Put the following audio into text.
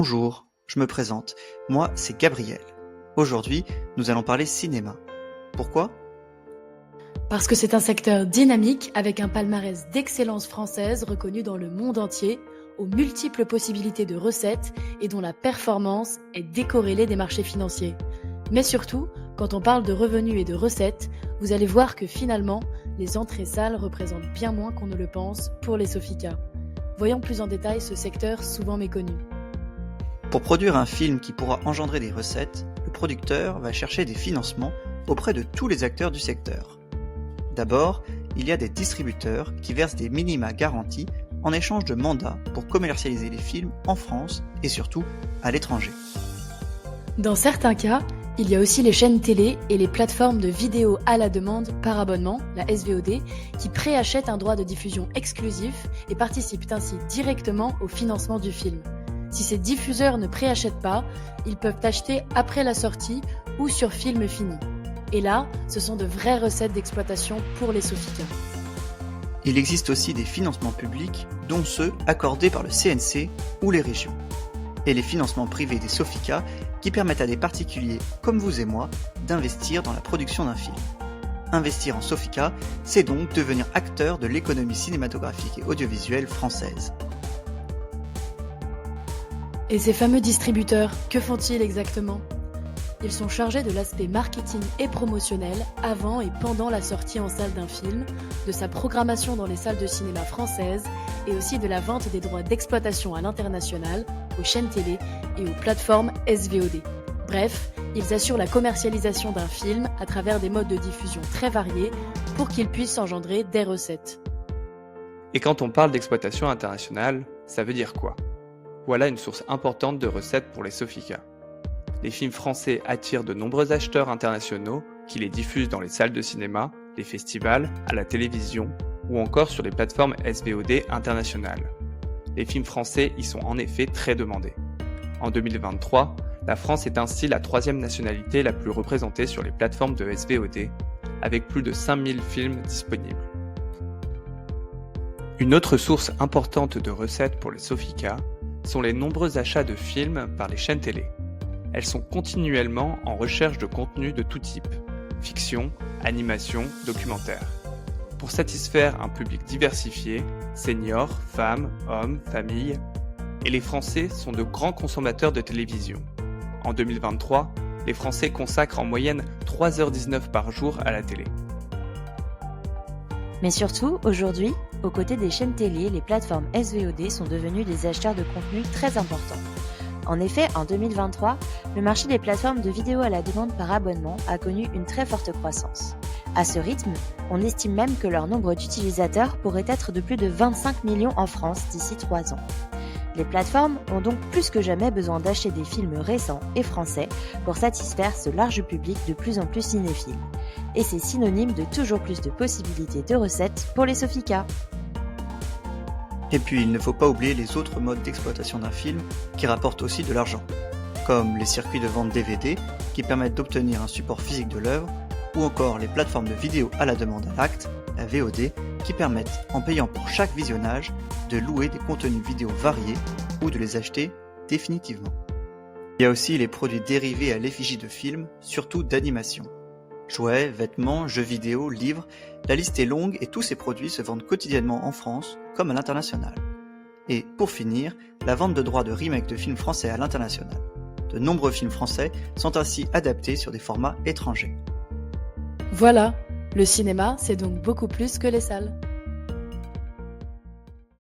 Bonjour, je me présente. Moi, c'est Gabriel. Aujourd'hui, nous allons parler cinéma. Pourquoi ? Parce que c'est un secteur dynamique avec un palmarès d'excellence française reconnu dans le monde entier, aux multiples possibilités de recettes et dont la performance est décorrélée des marchés financiers. Mais surtout, quand on parle de revenus et de recettes, vous allez voir que finalement, les entrées salles représentent bien moins qu'on ne le pense pour les Sofica. Voyons plus en détail ce secteur souvent méconnu. Pour produire un film qui pourra engendrer des recettes, le producteur va chercher des financements auprès de tous les acteurs du secteur. D'abord, il y a des distributeurs qui versent des minima garantis en échange de mandats pour commercialiser les films en France et surtout à l'étranger. Dans certains cas, il y a aussi les chaînes télé et les plateformes de vidéo à la demande par abonnement, la SVOD, qui préachètent un droit de diffusion exclusif et participent ainsi directement au financement du film. Si ces diffuseurs ne préachètent pas, ils peuvent acheter après la sortie ou sur film fini. Et là, ce sont de vraies recettes d'exploitation pour les Sofica. Il existe aussi des financements publics, dont ceux accordés par le CNC ou les régions. Et les financements privés des Sofica qui permettent à des particuliers comme vous et moi d'investir dans la production d'un film. Investir en Sofica, c'est donc devenir acteur de l'économie cinématographique et audiovisuelle française. Et ces fameux distributeurs, que font-ils exactement ? Ils sont chargés de l'aspect marketing et promotionnel avant et pendant la sortie en salle d'un film, de sa programmation dans les salles de cinéma françaises et aussi de la vente des droits d'exploitation à l'international, aux chaînes télé et aux plateformes SVOD. Bref, ils assurent la commercialisation d'un film à travers des modes de diffusion très variés pour qu'ils puissent engendrer des recettes. Et quand on parle d'exploitation internationale, ça veut dire quoi ? Voilà une source importante de recettes pour les Sofica. Les films français attirent de nombreux acheteurs internationaux qui les diffusent dans les salles de cinéma, les festivals, à la télévision ou encore sur les plateformes SVOD internationales. Les films français y sont en effet très demandés. En 2023, la France est ainsi la troisième nationalité la plus représentée sur les plateformes de SVOD, avec plus de 5000 films disponibles. Une autre source importante de recettes pour les Sofica sont les nombreux achats de films par les chaînes télé. Elles sont continuellement en recherche de contenus de tout type, fiction, animation, documentaire. Pour satisfaire un public diversifié, seniors, femmes, hommes, familles, et les Français sont de grands consommateurs de télévision. En 2023, les Français consacrent en moyenne 3h19 par jour à la télé. Mais surtout, aujourd'hui, aux côtés des chaînes télé, les plateformes SVOD sont devenues des acheteurs de contenu très importants. En effet, en 2023, le marché des plateformes de vidéo à la demande par abonnement a connu une très forte croissance. À ce rythme, on estime même que leur nombre d'utilisateurs pourrait être de plus de 25 millions en France d'ici 3 ans. Les plateformes ont donc plus que jamais besoin d'acheter des films récents et français pour satisfaire ce large public de plus en plus cinéphile. Et c'est synonyme de toujours plus de possibilités de recettes pour les Sofica. Et puis il ne faut pas oublier les autres modes d'exploitation d'un film qui rapportent aussi de l'argent, comme les circuits de vente DVD qui permettent d'obtenir un support physique de l'œuvre, ou encore les plateformes de vidéo à la demande à l'acte, la VOD, qui permettent, en payant pour chaque visionnage, de louer des contenus vidéo variés ou de les acheter définitivement. Il y a aussi les produits dérivés à l'effigie de films, surtout d'animation. Jouets, vêtements, jeux vidéo, livres, la liste est longue et tous ces produits se vendent quotidiennement en France comme à l'international. Et pour finir, la vente de droits de remake de films français à l'international. De nombreux films français sont ainsi adaptés sur des formats étrangers. Voilà, le cinéma, c'est donc beaucoup plus que les salles.